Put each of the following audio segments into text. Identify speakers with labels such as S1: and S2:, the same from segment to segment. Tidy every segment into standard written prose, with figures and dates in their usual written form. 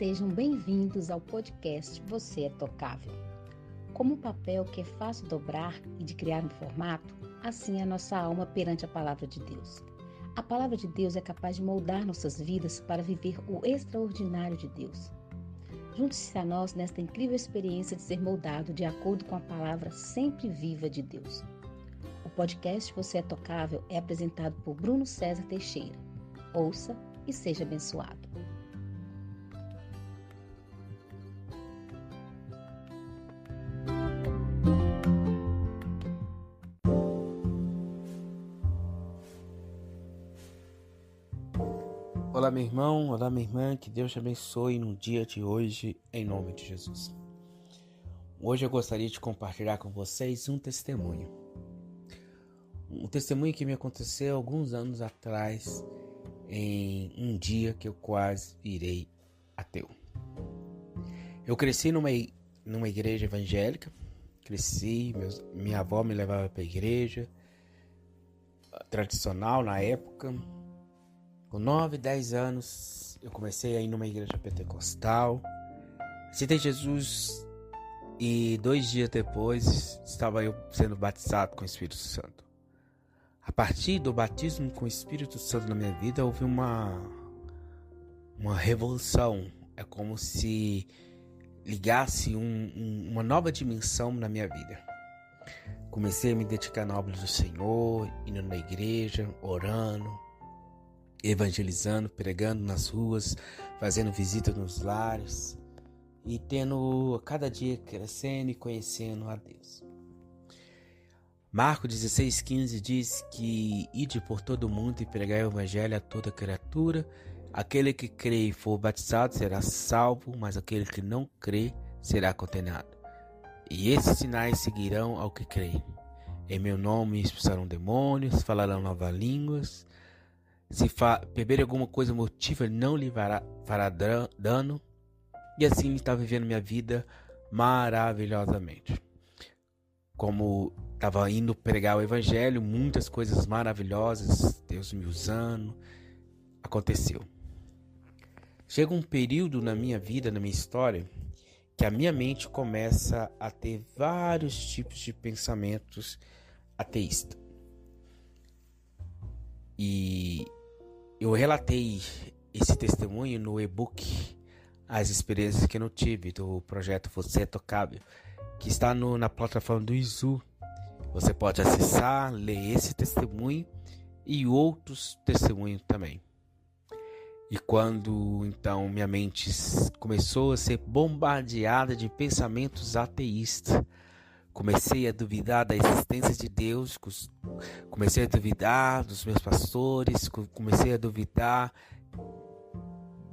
S1: Sejam bem-vindos ao podcast Você é Tocável. Como um papel que é fácil dobrar e de criar um formato, assim é a nossa alma perante a Palavra de Deus. A Palavra de Deus é capaz de moldar nossas vidas para viver o extraordinário de Deus. Junte-se a nós nesta incrível experiência de ser moldado de acordo com a Palavra sempre viva de Deus. O podcast Você é Tocável é apresentado por Bruno César Teixeira. Ouça e seja abençoado.
S2: Olá, meu irmão, olá, minha irmã, que Deus te abençoe no dia de hoje, em nome de Jesus. Hoje eu gostaria de compartilhar com vocês um testemunho. Um testemunho que me aconteceu alguns anos atrás, em um dia que eu quase virei ateu. Eu cresci numa igreja evangélica, minha avó me levava para a igreja, tradicional na época. Com 9, 10 anos, eu comecei a ir numa igreja pentecostal. Aceitei Jesus e 2 dias depois estava eu sendo batizado com o Espírito Santo. A partir do batismo com o Espírito Santo na minha vida, houve uma revolução. É como se ligasse uma nova dimensão na minha vida. Comecei a me dedicar na obra do Senhor, indo na igreja, orando, evangelizando, pregando nas ruas, fazendo visita nos lares e tendo cada dia crescendo e conhecendo a Deus. Marcos 16:15 diz que ide por todo mundo e pregai o evangelho a toda criatura. Aquele que crê e for batizado será salvo, mas aquele que não crê será condenado. E esses sinais seguirão ao que crê. Em meu nome expulsarão demônios, falarão novas línguas. Se beber alguma coisa mortífera, não lhe fará dano. E assim está vivendo minha vida maravilhosamente. Como estava indo pregar o evangelho, muitas coisas maravilhosas, Deus me usando, aconteceu. Chega um período na minha vida, na minha história, que a minha mente começa a ter vários tipos de pensamentos ateístas. E eu relatei esse testemunho no e-book As Experiências que eu não tive, do projeto Você é Tocável, que está na plataforma do Izu. Você pode acessar, ler esse testemunho e outros testemunhos também. E quando então minha mente começou a ser bombardeada de pensamentos ateístas, comecei a duvidar da existência de Deus, comecei a duvidar dos meus pastores, comecei a duvidar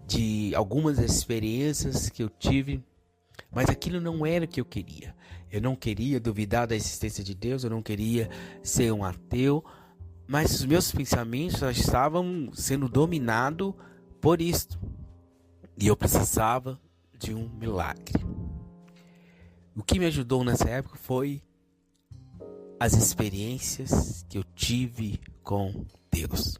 S2: de algumas experiências que eu tive, mas aquilo não era o que eu queria. Eu não queria duvidar da existência de Deus, eu não queria ser um ateu, mas os meus pensamentos já estavam sendo dominados por isto. E eu precisava de um milagre. O que me ajudou nessa época foi as experiências que eu tive com Deus.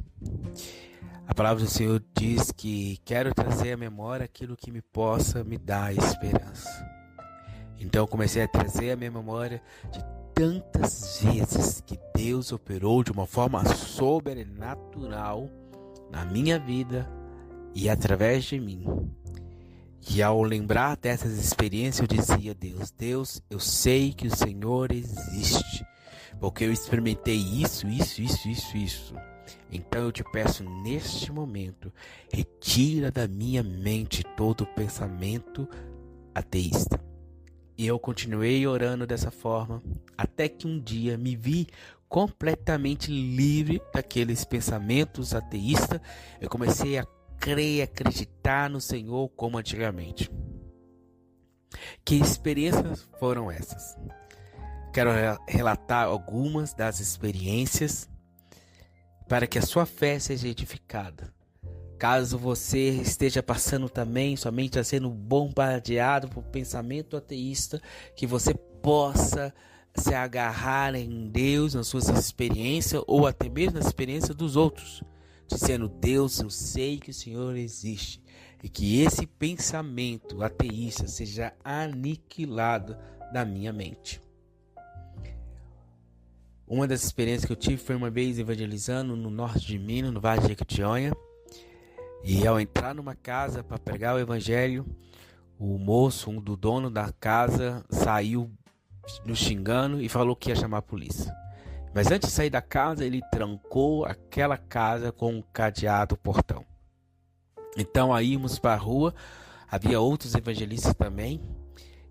S2: A palavra do Senhor diz que quero trazer à memória aquilo que me possa me dar esperança. Então eu comecei a trazer à minha memória de tantas vezes que Deus operou de uma forma sobrenatural na minha vida e através de mim. E ao lembrar dessas experiências eu dizia: Deus, eu sei que o Senhor existe, porque eu experimentei isso. Então eu te peço neste momento, retira da minha mente todo pensamento ateísta. E eu continuei orando dessa forma, até que um dia me vi completamente livre daqueles pensamentos ateístas. Eu comecei a crer, acreditar no Senhor como antigamente. Que experiências foram essas? Quero relatar algumas das experiências para que a sua fé seja edificada. Caso você esteja passando também, somente sendo bombardeado por pensamento ateísta, que você possa se agarrar em Deus, nas suas experiências, ou até mesmo na experiência dos outros, dizendo: Deus, eu sei que o Senhor existe. e que esse pensamento ateísta seja aniquilado da minha mente. Uma das experiências que eu tive foi uma vez evangelizando no norte de Minas, no Vale de Jequitinhonha. E ao entrar numa casa para pregar o evangelho, o moço, do dono da casa, saiu nos xingando e falou que ia chamar a polícia. Mas antes de sair da casa, ele trancou aquela casa com um cadeado no portão. Então aí íamos para a rua, havia outros evangelistas também.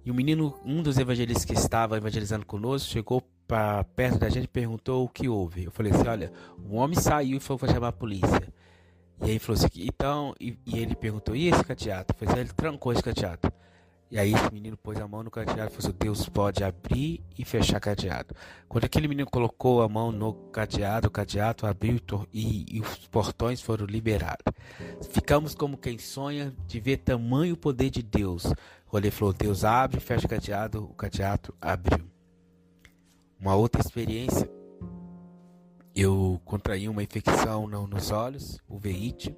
S2: E um dos evangelistas que estava evangelizando conosco, chegou para perto da gente e perguntou o que houve. Eu falei assim, olha, o homem saiu e falou para chamar a polícia. E aí ele falou assim, então, e ele perguntou, e esse cadeado? Eu falei assim, ele trancou esse cadeado. E aí esse menino pôs a mão no cadeado e falou assim, Deus pode abrir e fechar cadeado. Quando aquele menino colocou a mão no cadeado, o cadeado abriu e os portões foram liberados. Ficamos como quem sonha de ver tamanho poder de Deus. Quando ele falou, Deus abre, fecha o cadeado abriu. Uma outra experiência, eu contraí uma infecção nos olhos, uveíte,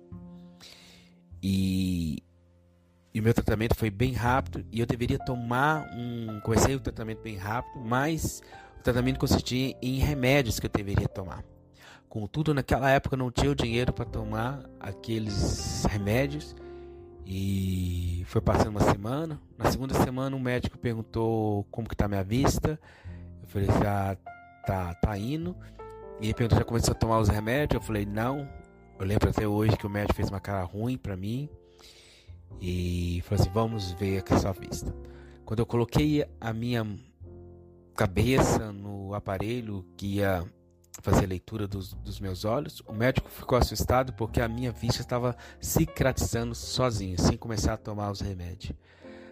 S2: e o meu tratamento foi bem rápido, e eu deveria comecei o tratamento bem rápido, mas o tratamento consistia em remédios que eu deveria tomar. Contudo, naquela época eu não tinha o dinheiro para tomar aqueles remédios, e foi passando uma semana. Na segunda semana o médico perguntou como que está a minha vista. Eu falei, já tá indo. E ele perguntou, já começou a tomar os remédios? Eu falei, não. Eu lembro até hoje que o médico fez uma cara ruim para mim. E falou assim, vamos ver aqui a sua vista. Quando eu coloquei a minha cabeça no aparelho que ia fazer a leitura dos meus olhos, o médico ficou assustado porque a minha vista estava cicatrizando sozinha, sem começar a tomar os remédios.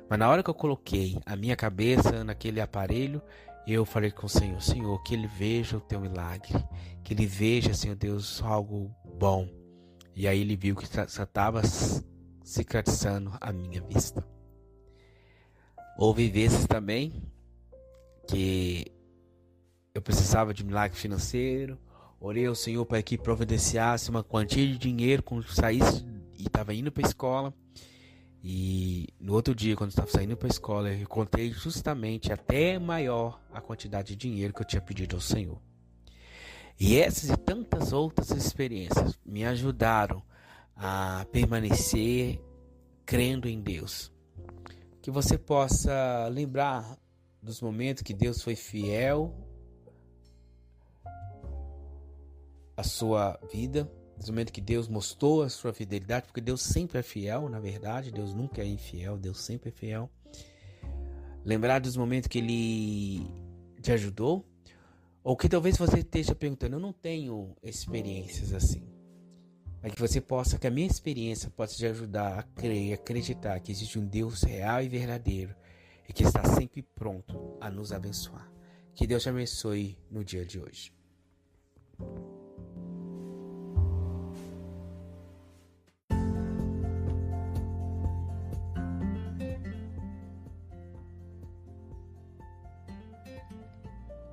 S2: Mas na hora que eu coloquei a minha cabeça naquele aparelho, eu falei com o Senhor, Senhor, que Ele veja o Teu milagre, que Ele veja, Senhor Deus, algo bom. E aí Ele viu que só estava cicatrizando a minha vista. Houve vezes também que eu precisava de milagre financeiro, orei ao Senhor para que providenciasse uma quantia de dinheiro quando saísse e estava indo para a escola. E no outro dia, quando eu estava saindo para a escola, eu encontrei justamente até maior a quantidade de dinheiro que eu tinha pedido ao Senhor. E essas e tantas outras experiências me ajudaram a permanecer crendo em Deus. Que você possa lembrar dos momentos que Deus foi fiel à sua vida, dos momentos que Deus mostrou a sua fidelidade, porque Deus sempre é fiel, na verdade, Deus nunca é infiel, Deus sempre é fiel. Lembrar dos momentos que Ele te ajudou, ou que talvez você esteja perguntando, eu não tenho experiências assim. Mas que você possa, que a minha experiência possa te ajudar a crer e acreditar que existe um Deus real e verdadeiro e que está sempre pronto a nos abençoar. Que Deus te abençoe no dia de hoje.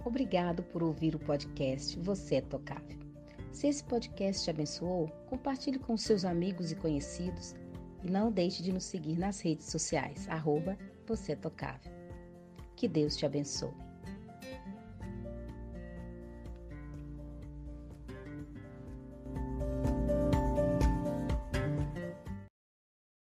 S1: Obrigado por ouvir o podcast Você é Tocável. Se esse podcast te abençoou, compartilhe com seus amigos e conhecidos e não deixe de nos seguir nas redes sociais, @Você é Tocável. Que Deus te abençoe.